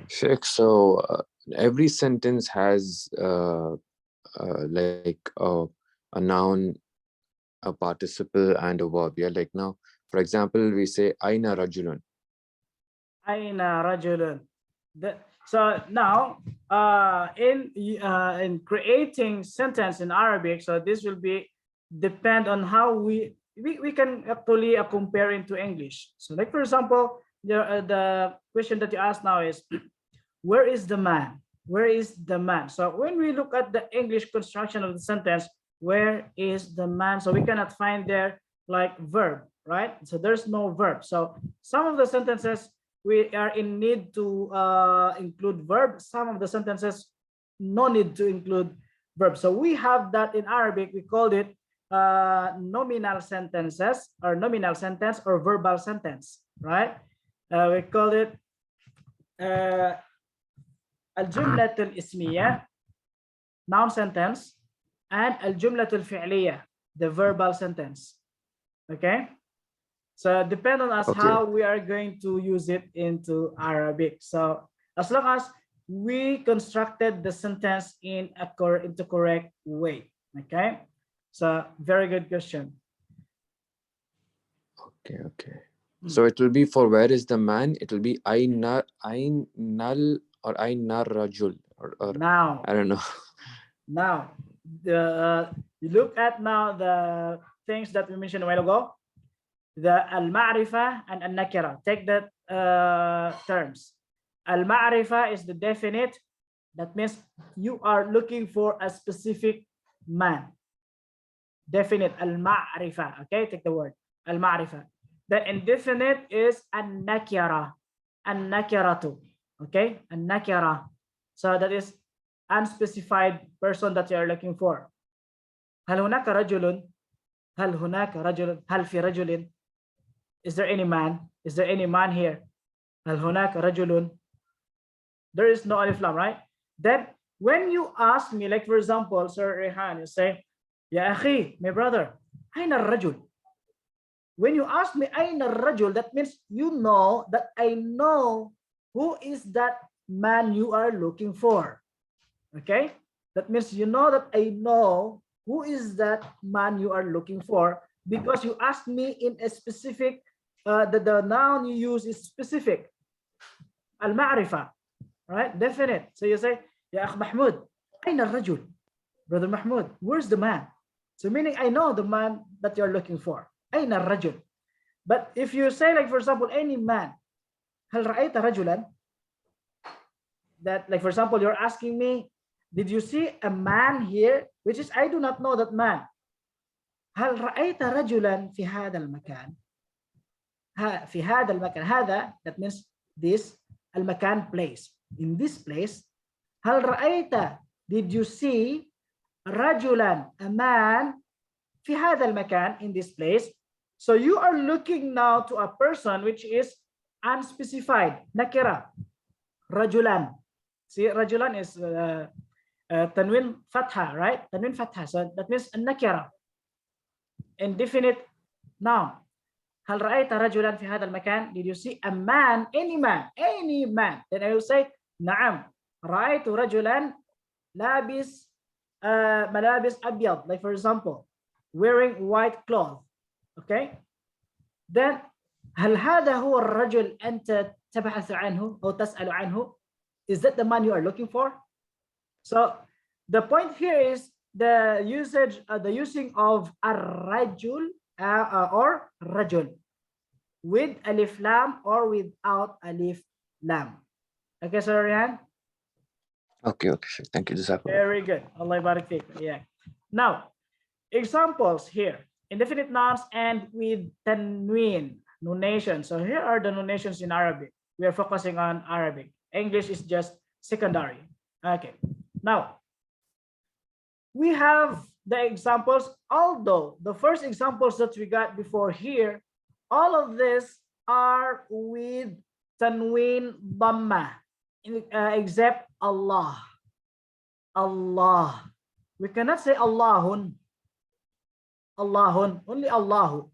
Sheikh, so every sentence has like a noun, a participle, and a verb. Yeah, like now, for example, we say Aina Rajulun. Aina rajulun. So now, in creating sentence in Arabic, so this will be depend on how we can actually compare into English. So, like for example, the question that you asked now is, where is the man? Where is the man? So when we look at the English construction of the sentence, where is the man? So we cannot find there like verb, right? So there's no verb. So some of the sentences we are in need to include verb. Some of the sentences no need to include verb. So we have that in Arabic. We called it nominal sentences or nominal sentence or verbal sentence, right? We call it الجملة الاسمية noun sentence and الجملة الفعلية the verbal sentence. Okay, so depend on us Okay. how we are going to use it into Arabic. So as long as we constructed the sentence in a into correct way. Okay, so very good question. Okay. Okay. So it will be for where is the man? It will be Aina Ainal or Ainar Rajul or Now, I don't know. now the you look at now the things that we mentioned a while ago, the al-ma'rifa and al-nakira. Take that terms. Al-ma'rifa is the definite. That means you are looking for a specific man. Definite al-ma'rifa. Okay, take the word al-ma'rifa. The indefinite is an-nakira. An-nakiratu. Okay, an-nakira. So that is unspecified person that you are looking for. هل هناك رجل؟ هل هناك رجل؟ هل في رجل؟ Is there any man? Is there any man here? هل هناك رجل? There is no alif lam, right? Then when you ask me, like for example, Sir Rehan, you say, Ya akhi, my brother, أين الرجل? When you ask me أين الرجل, that means you know that I know who is that man you are looking for. Okay? That means you know that I know who is that man you are looking for because you asked me in a specific, the noun you use is specific. Al-ma'rifa, right? Definite. So you say, Ya akh Mahmoud, أين الرجل? Brother Mahmoud, where's the man? So meaning I know the man that you're looking for. أين الرجل? But if you say, like for example, any man, هل رأيت رجلا? That, like for example, you're asking me, did you see a man here? Which is I do not know that man. هل رأيت رجلا في هذا المكان؟ في هذا المكان. هذا, that means this, المكان, place. In this place, هل رأيت, did you see رجلا, a man, في هذا المكان, in this place? So you are looking now to a person which is unspecified, nakira, rajulan. See, rajulan is tanwin fatha, right? Tanwin fatha. So that means nakira, indefinite noun. هل رأيت رجلا في هذا المكان? Did you see a man, any man, any man? Then I will say, نعم, رأيت رجلا لابس ملابس أبيض, like for example, wearing white cloth. Okay? Then هل هذا هو الرجل أنت تبحث عنه أو تسأل عنه? Is that the man you are looking for? So the point here is the usage, the using of الرجل or rajul with alif lam or without alif lam. Okay, Sir Ryan? Okay. Okay. Thank you. Very good. Allah barik fik. Yeah. Now, examples here. Indefinite nouns and with tanween, nunation. So here are the nunations in Arabic. We are focusing on Arabic. English is just secondary. Okay. Now, we have the examples, although the first examples that we got before here, all of this are with tanween dhamma, except Allah. Allah. We cannot say Allahun. Allahun, only Allahu.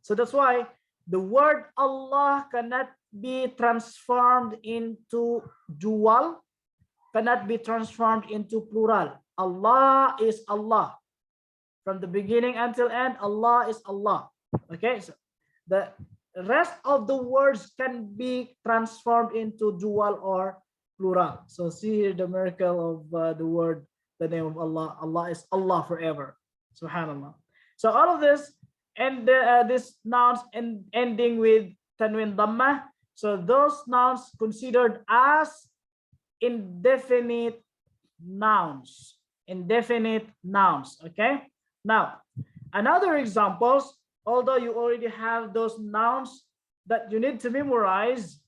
So that's why the word Allah cannot be transformed into dual, cannot be transformed into plural. Allah is Allah. From the beginning until end, Allah is Allah. Okay, so the rest of the words can be transformed into dual or plural. So see here the miracle of the word, the name of Allah. Allah is Allah forever. Subhanallah. So all of this and this nouns ending with tanwin dhamma. So those nouns considered as indefinite nouns. Indefinite nouns. Okay. Now, another examples, although you already have those nouns that you need to memorize,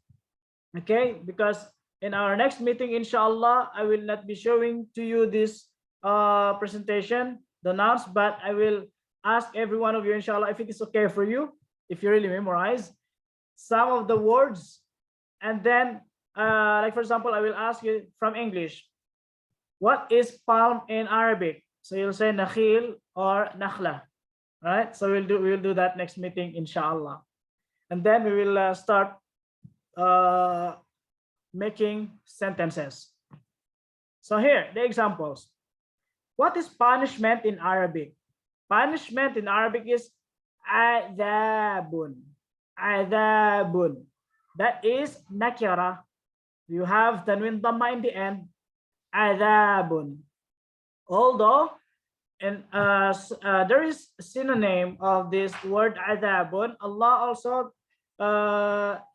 okay, because in our next meeting, inshallah, I will not be showing to you this presentation, the nouns, but I will ask every one of you, inshallah, if it is okay for you, if you really memorize some of the words, and then, like for example, I will ask you from English, what is palm in Arabic? So you'll say nakhil or nakhla, right? So we'll do that next meeting, inshallah, and then we will start making sentences. So here the examples. What is punishment in Arabic? Punishment in Arabic is adabun. Adabun. That is nakira. You have tanwin dhamma in the end. Adabun. Although, and there is a synonym of this word adabun. Allah also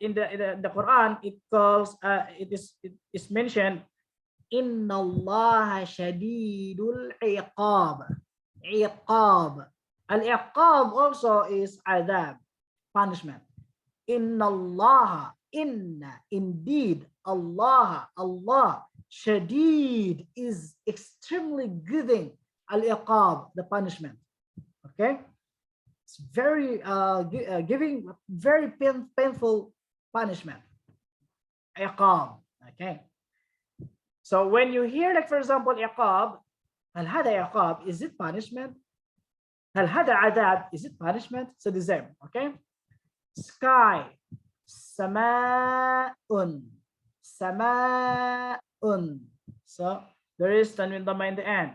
in the Quran it calls it is mentioned inna Allah shadidul iqab. Iqab. Al-iqab also is adab, punishment. Inna Allah, inna, indeed, Allah, Allah, shadid is extremely giving, al-iqab, the punishment. Okay, it's very giving very painful punishment. Iqab. Okay, so when you hear, like for example, iqab, هل هذا iqab, is it punishment? هل هذا عذاب, is it punishment? So the same. Okay, sky, sama'un, sama'un. So there is tanwin dhamma in the end.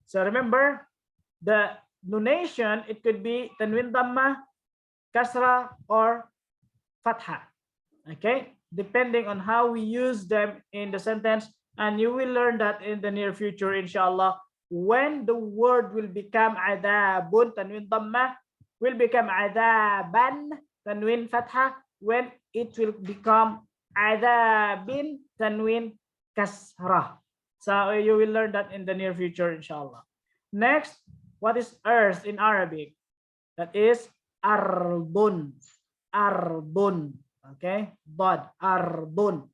So remember the nunation, it could be tanwin dhamma, kasra, or fatha. Okay, depending on how we use them in the sentence, and you will learn that in the near future, inshallah, when the word will become adabun, tanwin dhamma, will become adaban, tanwin fatha, when it will become adabin, tanwin kasrah. So you will learn that in the near future, inshallah. Next, what is earth in Arabic? That is ardun. Ardun. Okay, but ardun.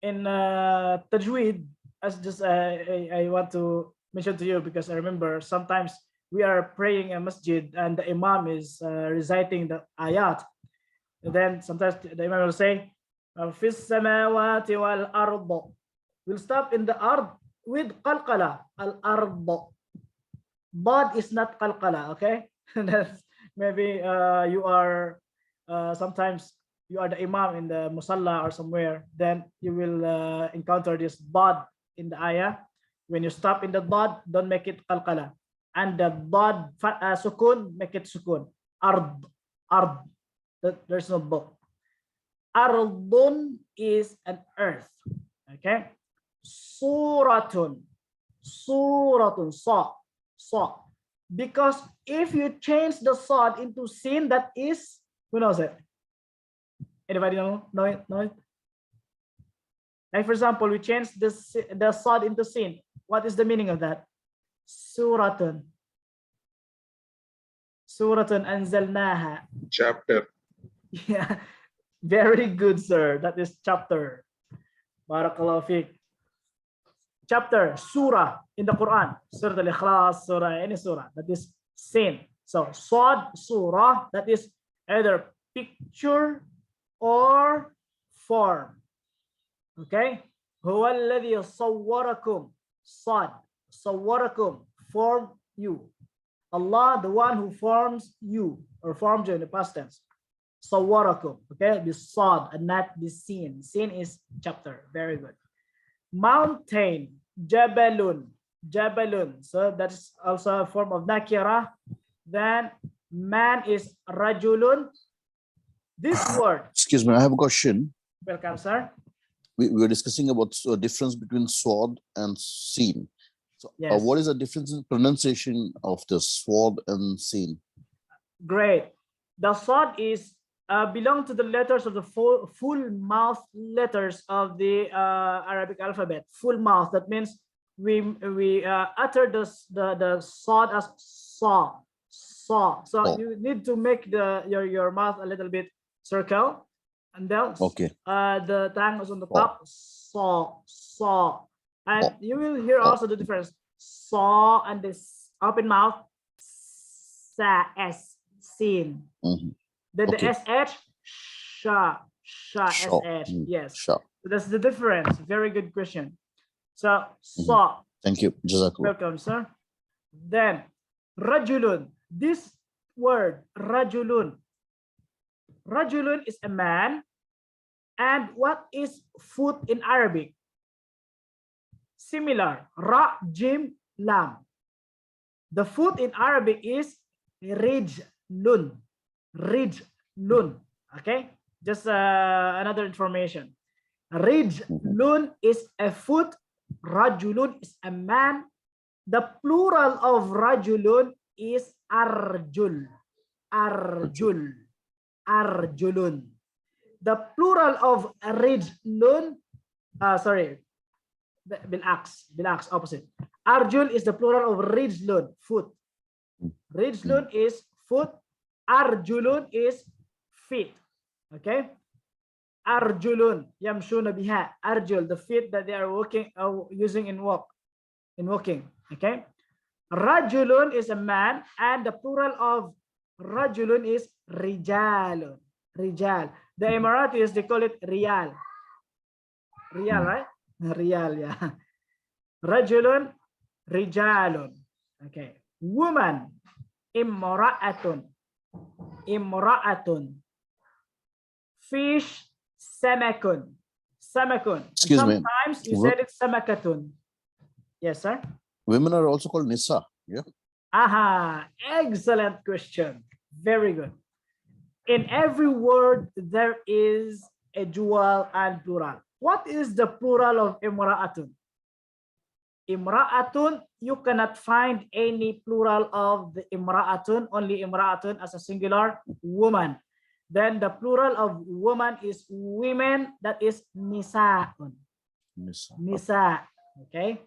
In tajweed, as just I want to mention to you, because I remember sometimes we are praying a masjid and the imam is reciting the ayat, and then sometimes the imam will say fis samawati wal ard. We'll stop in the ard with qalqala, al ard. But is not qalqala. Okay, that's maybe you are sometimes you are the imam in the musalla or somewhere, then you will encounter this dad in the ayah. When you stop in the dad, don't make it qalqala, and the dad sukun, make it sukun. Ard, ard. There's no book. Ardun is an earth. Okay. Suratun, suratun, sa. Because if you change the sad into sin, that is, who knows it? Anybody know it? Like for example, we change the sad into sin. What is the meaning of that? Suratun. Suratun anzalnaha. Chapter. Yeah, very good, sir. That is chapter. Barakallahu fiqh. Chapter, surah in the Quran. Surah Al-Ikhlas, surah, any surah. That is sin. So, sad, surah, that is either picture or form. Okay? Huwa alladhi sawwarakum, sad, sawwarakum, form you. Allah, the one who forms you, or forms you in the past tense. Sawarakum. Okay, be sawed and not be seen. Seen is chapter. Very good. Mountain, Jabalun. Jabalun. So that's also a form of nakira. Then man is Rajulun. This word. Excuse me, I have a question. Welcome, sir. We were discussing about a difference between sword and seen. So Yes. what is the difference in pronunciation of the sword and seen? Great. The sword is belong to the letters of the full mouth letters of the Arabic alphabet. Full mouth. That means we utter the sword as saw. So you need to make your mouth a little bit circle, and then Okay. the tongue is on the top. Saw. And you will hear also the difference. Saw and this open mouth. S seen. Then the sh sh. Yes. Sure. So that's the difference. Very good question. So saw. Thank you. Jazakallah. Welcome, sir. Then rajulun. This word rajulun. Rajulun is a man. And what is foot in Arabic? Similar. Ra, jim, lam. The foot in Arabic is rijlun. Rijlun. Okay. Just another information. Rijlun is a foot. Rajulun is a man. The plural of rajulun is arjul. Arjul. Arjulun. The plural of rijlun, bilaks, opposite. Arjul is the plural of rijlun, foot. Rijlun is foot. Arjulun is feet. Okay. Arjulun yamshuna biha. Arjul, the feet that they are walking, using in walking. Okay. Rajulun is a man, and the plural of rajulun is rijalun. Rijal. The Emiratis, they call it riyal. Riyal, right? Riyal, yeah. Rajulun, rijalun. Okay. Woman, imra'atun. Imra'atun. Fish, samakun. Samakun. Excuse me. Sometimes you said it's samakatun. Yes, sir. Women are also called nisa. Yeah. Aha. Excellent question. Very good. In every word, there is a dual and plural. What is the plural of imra'atun? Imra'atun, you cannot find any plural of the imra'atun, only imra'atun as a singular woman. Then the plural of woman is women, that is nisa'un. Nisa. Okay.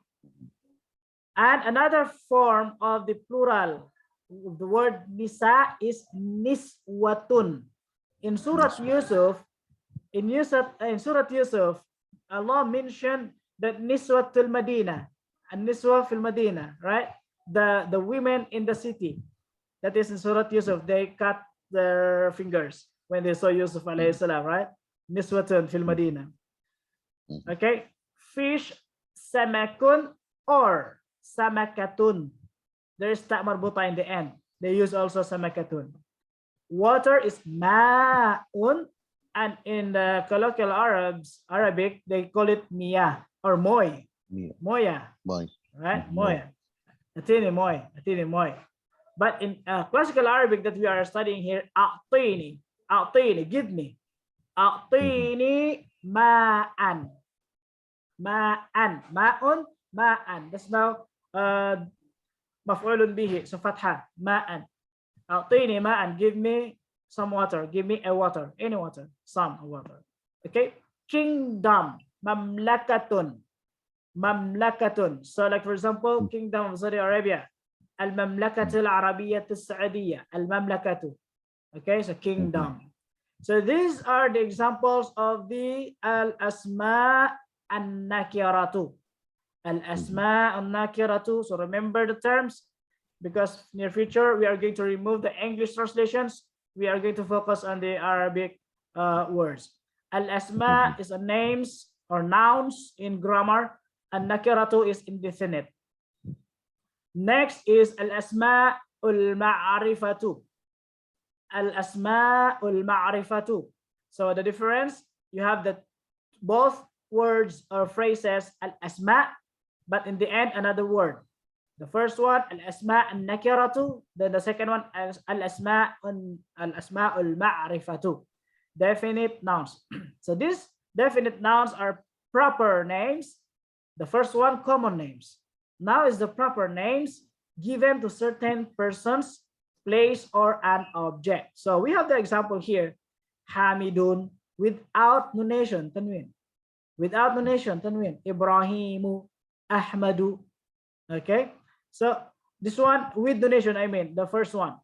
And another form of the plural, the word nisa is niswatun. In Surah Yusuf, Surah Yusuf, Allah mentioned that niswatul Madinah, and niswa fil Madinah, right? The women in the city. That is in Surah Yusuf. They cut their fingers when they saw Yusuf alayhi salam, right? Niswatun fil Madinah. Okay. Fish, samakun or samakatun. There is ta marbuta in the end. They use also samakatun. Water is ma'un, and in the colloquial Arabic, they call it miyah or moy. Moya. Right? Moya. Atini moy. Atini moy. But in classical Arabic that we are studying here, a'tini. A'tini, give me. A'tini ma'an. Ma'an. Ma'un, ma'an. That's now maf'ulun bihi, so fatha, ma'an. A'tini ma'an, give me some water, give me a water, any water, some water. Okay. Kingdom, mamlakatun. Mamlakatun. So like for example, Kingdom of Saudi Arabia, al-mamlakatul arabiyyah as-saudiyya, al-mamlakatu. Okay, so kingdom. So these are the examples of the al-asma an-nakiratu. Al-asma an-nakiratu. So remember the terms, because near future we are going to remove the English translations. We are going to focus on the Arabic words. Al-asma is a names or nouns in grammar, and nakiratu is indefinite. Next is al-asma ul-ma'rifatu. al-asma'ul ma'rifatu. So the difference, you have that both words or phrases al-asma, but in the end another word. The first one al-asma an-nakiratu, then the second one al-asma'ul ma'rifatu, definite nouns. So these definite nouns are proper names. The first one, common names. Now is the proper names given to certain persons, place, or an object. So we have the example here, Hamidun, without nunation, tanwin. Without nunation, tanwin. Ibrahimu, Ahmadu. Okay. So this one with nunation, I mean the first one.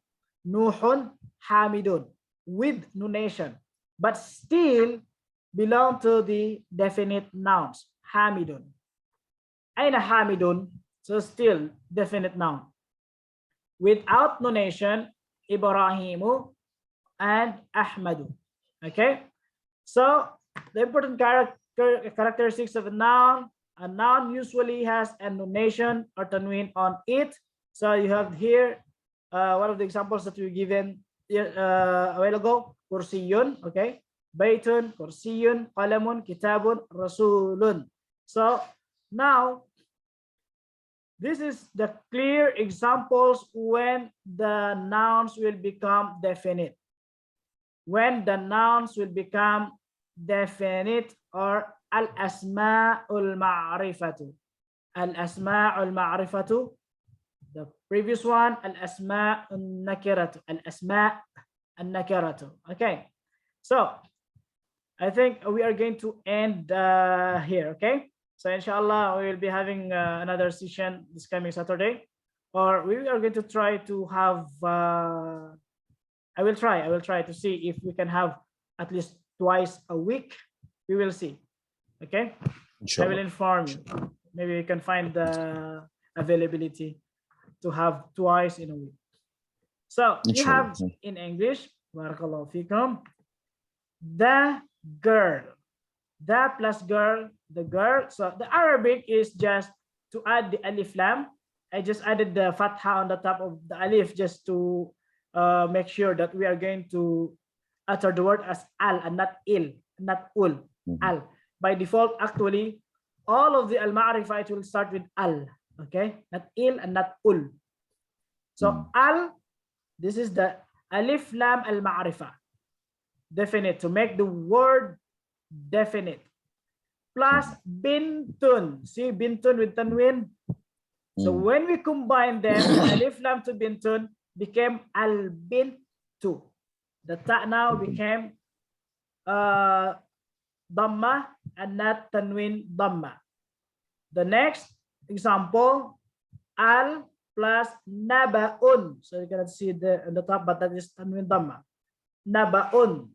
Nuhun, Hamidun, with nunation, but still belong to the definite nouns. Hamidun. Aina Hamidun, so still definite noun. Without nunation, Ibrahimu and Ahmadu. Okay, so the important characteristics of a noun usually has a nunation or tanween on it. So you have here one of the examples that we given a while ago, kursiyun, okay, baytun, kursiyun, qalamun, kitabun, rasulun. So now this is the clear examples when the nouns will become definite. When the nouns will become definite, or al-asma'ul ma'rifatu. Al-asma'ul ma'rifatu. The previous one, al-asma'un nakiratu. Al-asma' an-nakiratu. Okay. So I think we are going to end here. Okay. So inshallah, we will be having another session this coming Saturday, or we are going to try to have. I will try to see if we can have at least twice a week. We will see. Okay. Inshallah. I will inform you. Maybe we can find the availability to have twice in a week. So we have in English, barakallahu fikum, the girl. The plus girl, the girl. So the Arabic is just to add the alif lam. I just added the fatha on the top of the alif just to make sure that we are going to utter the word as al and not il, not ul. Al. By default, actually, all of the al-ma'rifah will start with al. Okay, not il and not ul. So al, this is the alif lam al-ma'rifah. Definite, to make the word definite, plus bintun. See bintun with tanwin. So when we combine them, alif lam to bintun became al bintu. The ta now became dhamma and not tanwin dhamma. The next example, al plus nabaun. So you cannot see on the top, but that is tanwin dhamma. Nabaun.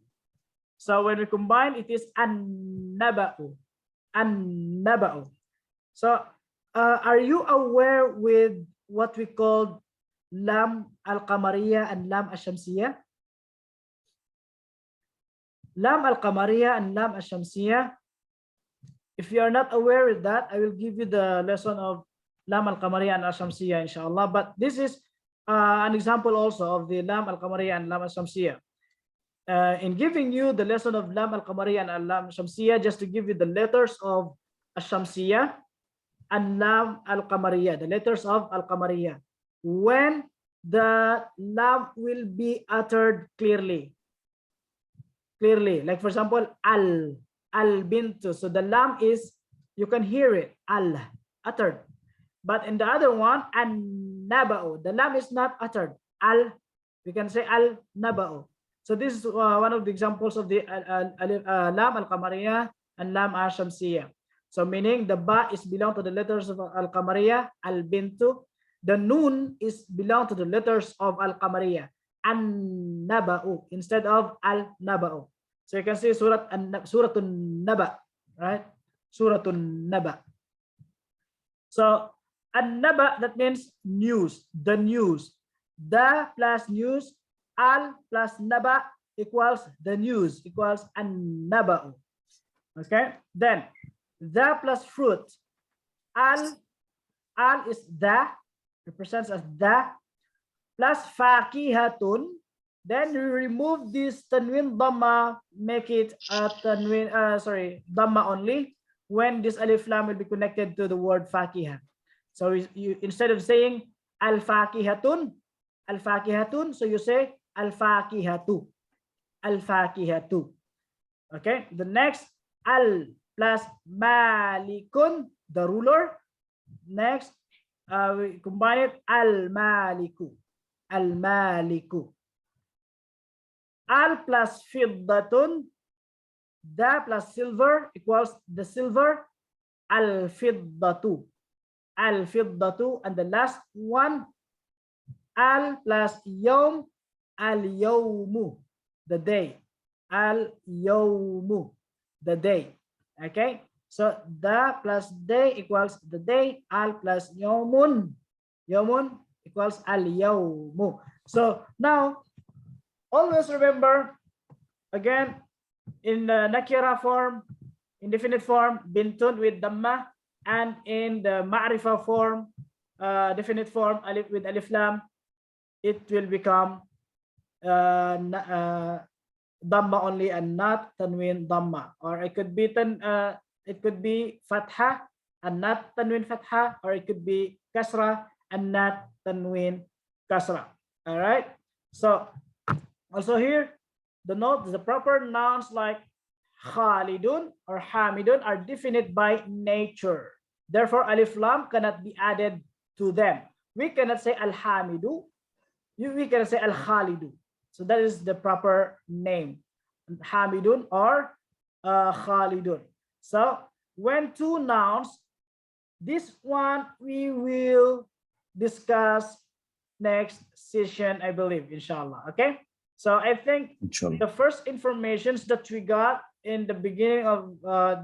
So when we combine, it is an-naba'u. An-naba'u. So are you aware with what we call lam al-qamariyah and lam al-shamsiyah? Lam al-qamariyah and lam al-shamsiyah. If you are not aware with that, I will give you the lesson of lam al-qamariyah and al-shamsiyah, inshallah. But this is an example also of the lam al-qamariyah and lam al-shamsiyah. In giving you the lesson of lam al-qamariyah and lam al-shamsiyah, just to give you the letters of al-shamsiyah and lam al-qamariyah, the letters of al-qamariyah, when the lam will be uttered clearly, like for example al bintu. So the lam is, you can hear it, al uttered, but in the other one, an-naba'u, the lam is not uttered, al, we can say al-naba'u. So this is one of the examples of the lam al-qamariyah and lam al-shamsiyah. So meaning the ba is belong to the letters of al-qamariyah, al-bintu. The nun is belong to the letters of al-qamariyah, an-naba'u, instead of al-naba'u. So you can see Suratun Naba, right? Suratun Naba. So an-naba, that means news, the news. The plus news, al plus naba equals the news, equals an-naba'u. Okay, then the plus fruit, al is the, represents as the, plus fakihatun, Then we remove this tanwin dhamma, make it a tanwin, dhamma only when this alif lam will be connected to the word fakiha. So you instead of saying al fakihatun, so you say al fakihatu, al fakihatu. Okay, the next al plus malikun, the ruler. Next, we combine it al maliku, al maliku. Al plus fiddatun, the plus silver equals the silver, al fiddatu, al fiddatu. And the last one, al plus yom, al yawmu, the day, al yawmu, the day. Okay, so the plus day equals the day, al plus yawmun, yawmun equals al yawmu. So now always remember, again, in the nakira form, indefinite form, bintun with dhamma, and in the ma'rifa form, definite form, alif with alif lam, it will become dhamma only and not tanwin dhamma. Or it could be fatha and not tanwin fatha, or it could be kasra and not tanwin kasra. All right. So also here, the note, the proper nouns like Khalidun or Hamidun are definite by nature. Therefore, alif lam cannot be added to them. We cannot say al-Hamidu. We cannot say al-Khalidu. So that is the proper name, Hamidun or Khalidun. So when two nouns, this one we will discuss next session, I believe, inshallah. Okay. So I think Inshallah. the first informations that we got in the beginning of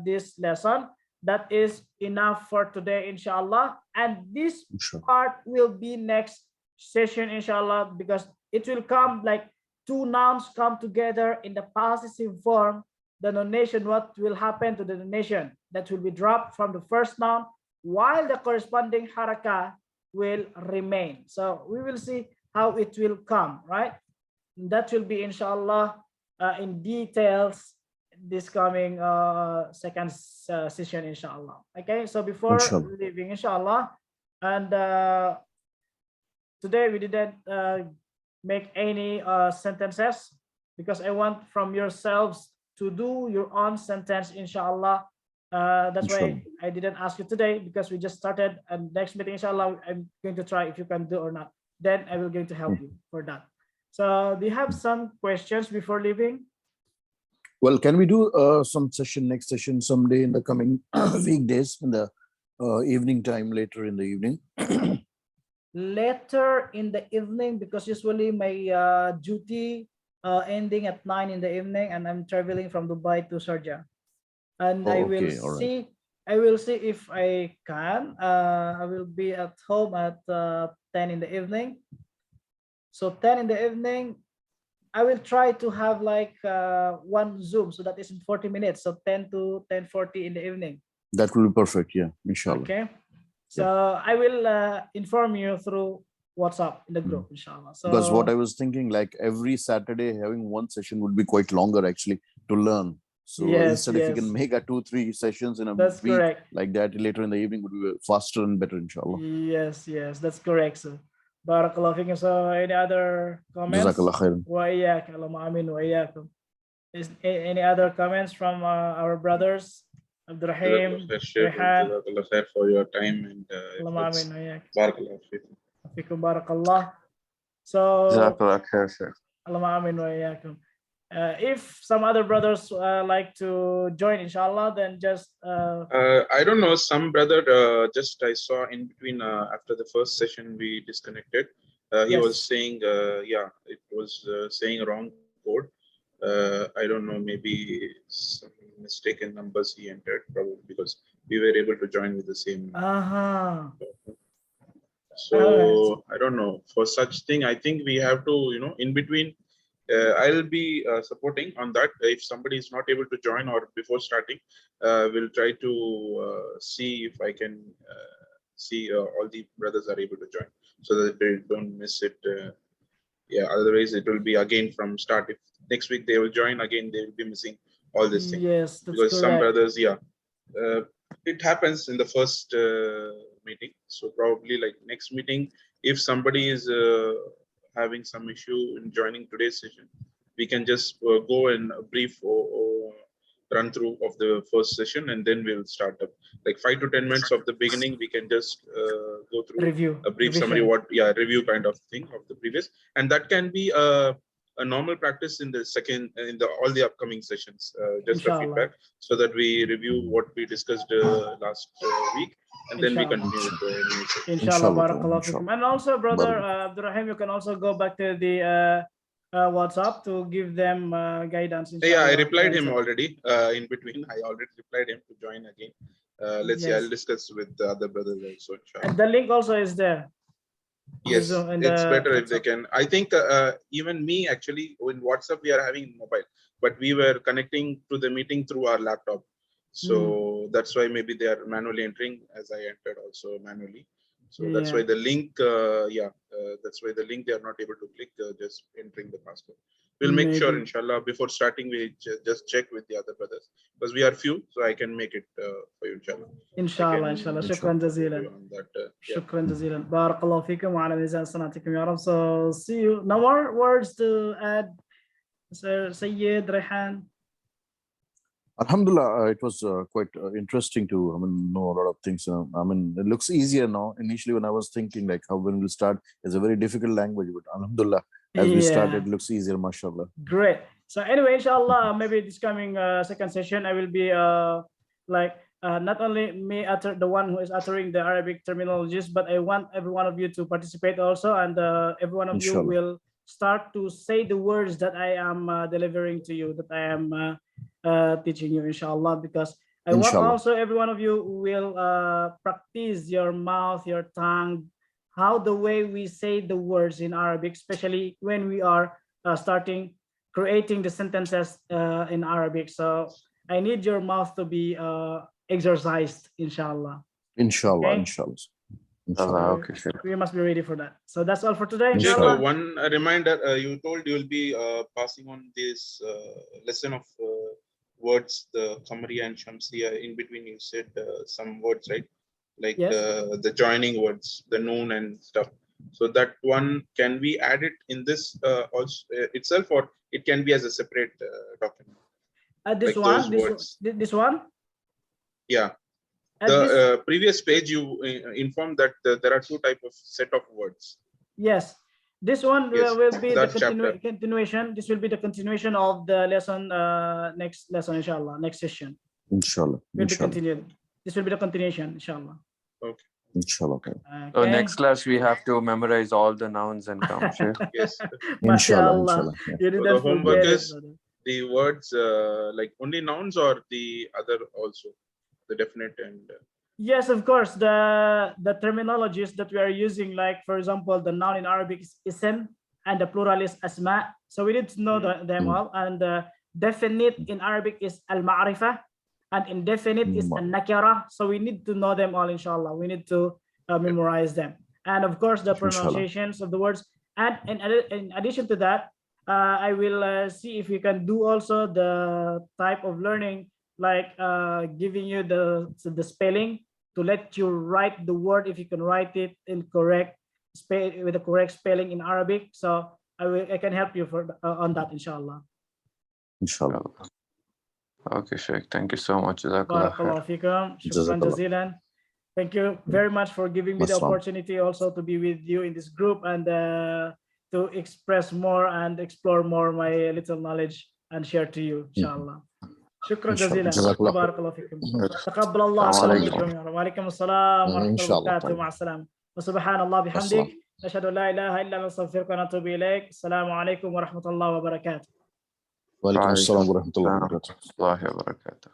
this lesson, that is enough for today, inshallah. And this Inshallah. part will be next session, inshallah, because it will come like two nouns come together in the possessive form. The nonation, what will happen to the nonation? That will be dropped from the first noun, while the corresponding haraka will remain. So we will see how it will come, right? That will be inshallah in details this coming second session, inshallah. Okay, so before Inshallah. leaving, inshallah, and today we didn't make any sentences, because I want from yourselves to do your own sentence, inshallah. That's why Inshallah. I didn't ask you today, because we just started, and next meeting, inshallah, I'm going to try if you can do or not. Then I will going to help you for that. So do you have some questions before leaving? Well, can we do some session, next session someday in the coming weekdays, in the evening time, later in the evening? Later in the evening, because usually my duty ending at 9 in the evening, and I'm traveling from Dubai to Sharjah. And Oh, I will okay, all right. see if I can. I will be at home at 10 in the evening. So 10 in the evening, I will try to have like one Zoom, so that is in 40 minutes. So 10 to 10:40 in the evening. That will be perfect. Yeah, inshallah. Okay. So I will inform you through WhatsApp in the group, inshallah. So Because what I was thinking, like every Saturday having one session would be quite longer actually to learn. So yes, instead, if you yes, can make a 2-3 sessions in a that's week correct. like that later in the evening would be faster and better, inshallah. Yes, yes, that's correct. So barakallahu fikum. So any other comments? Jazakallah khairan. Wa iyyak, Allahumma amin wa iyyakum. Is any other comments from our brothers? Abdurrahim, Rehan, Jazakallah khair for your time and Allahumma efforts. amin wa iyyak. Barakallah feekum. Fikum barakallah. So Jazakallah khair, sir. Allahumma amin wa iyyakum. If some other brothers like to join, inshallah, then just I don't know, some brother just I saw in between after the first session we disconnected. He Yes. was saying, yeah, it was saying wrong code. I don't know, maybe some mistaken numbers he entered, probably because we were able to join with the same. So I don't know, for such thing, I think we have to, you know, in between, I'll be supporting on that. If somebody is not able to join or before starting, we'll try to see if I can see all the brothers are able to join so that they don't miss it Yeah, otherwise it will be again from start. If next week they will join again, they will be missing all this thing. Yes, that's Because some correct. brothers, it happens in the first meeting. So probably like next meeting, if somebody is having some issue in joining today's session, we can just go and brief or run through of the first session, and then we'll start up like 5 to 10 minutes of the beginning. We can just go through Review, a brief summary, revision. review kind of thing of the previous, and that can be a normal practice in the second in the all the upcoming sessions, just a Inshallah. feedback, so that we review what we discussed last week, and then we Inshallah. continue with the new session. Inshallah, Inshallah, barakallahu inshallah. fikum. And also, brother Barak. Abdurrahim, you can also go back to the WhatsApp to give them guidance. Yeah, I Inshallah. replied him already in between. I already replied him to join again. Let's see, Yes. I'll discuss with the other brothers also. And the link also is there. Yes, And it's better if they WhatsApp. can. I think even me actually in WhatsApp we are having mobile, but we were connecting to the meeting through our laptop. So that's why maybe they are manually entering, as I entered also manually. So that's why the link, that's why the link they are not able to click, just entering the password. We'll make sure, Maybe. inshallah, before starting, we just check with the other brothers, because we are few, so I can make it for you, inshallah. inshallah, inshallah. Shukran jazeelan. Shukran jazeelan. Barakallahu fikum wa ala mizan sanatikum ya Rab. So see you. No more words to add, Sir Sayyid Rehan. Alhamdulillah, it was quite interesting to know a lot of things. It looks easier now. Initially, when I was thinking like how when we'll start, it's a very difficult language, but Alhamdulillah, as we started, it looks easier, mashallah. Great. So anyway, inshallah, maybe this coming second session, I will be not only me the one who is uttering the Arabic terminologies, but I want every one of you to participate also, and every one of Inshallah. you will start to say the words that I am delivering to you, that I am teaching you, inshallah, because I want also every one of you will practice your mouth, your tongue, how the way we say the words in Arabic, especially when we are starting creating the sentences in Arabic. So I need your mouth to be exercised, inshallah. Inshallah, Okay? inshallah. Okay, sure. We must be ready for that. So that's all for today, Just inshallah. one reminder, you told you will be passing on this lesson of words, the Qamariya and Shamsiya. In between you said some words, right? Like the joining words, the noon and stuff. So that one, can we add it in this also itself, or it can be as a separate document? This like one, this one? Yeah. The previous page you informed that there are two types of set of words. Yes. This one will be the continuation. This will be the continuation of the lesson, next lesson, inshallah, next session. Inshallah. Will be continued. This will be the continuation, inshallah. Okay. Inshallah. Okay. So next class we have to memorize all the nouns and counts. Yes. Inshallah. Yeah. You didn't so the homework is brother. The words like only nouns or the other also, the definite and. Yes, of course. The terminologies that we are using, like for example, the noun in Arabic is ism and the plural is asma. So we need to know them all. And the definite in Arabic is al-ma'rifah, and indefinite is an-nakira. So we need to know them all, inshallah. We need to memorize them. And of course, the pronunciations of the words. And in addition to that, I will see if we can do also the type of learning, like giving you the spelling, to let you write the word if you can write it in correct with the correct spelling in Arabic. So I can help you for on that, inshallah. Inshallah. Okay, Sheikh. Thank you so much. Barakallahu fikum. Shukran jazilan. Thank you very much for giving me the opportunity also to be with you in this group and to express more and explore more my little knowledge and share to you, inshallah. شكرا جزيلا. بارك الله فيكم. تقبل الله صلاتكم يا رب. وعليكم السلام ورحمة الله وبركاته. مع السلامة. وسبحان الله بحمدك. نشهد أن لا إله إلا أنت نستغفرك ونتوب إليك. السلام عليكم ورحمة الله وبركاته. وعليكم السلام ورحمة الله وبركاته. الله وبركاته.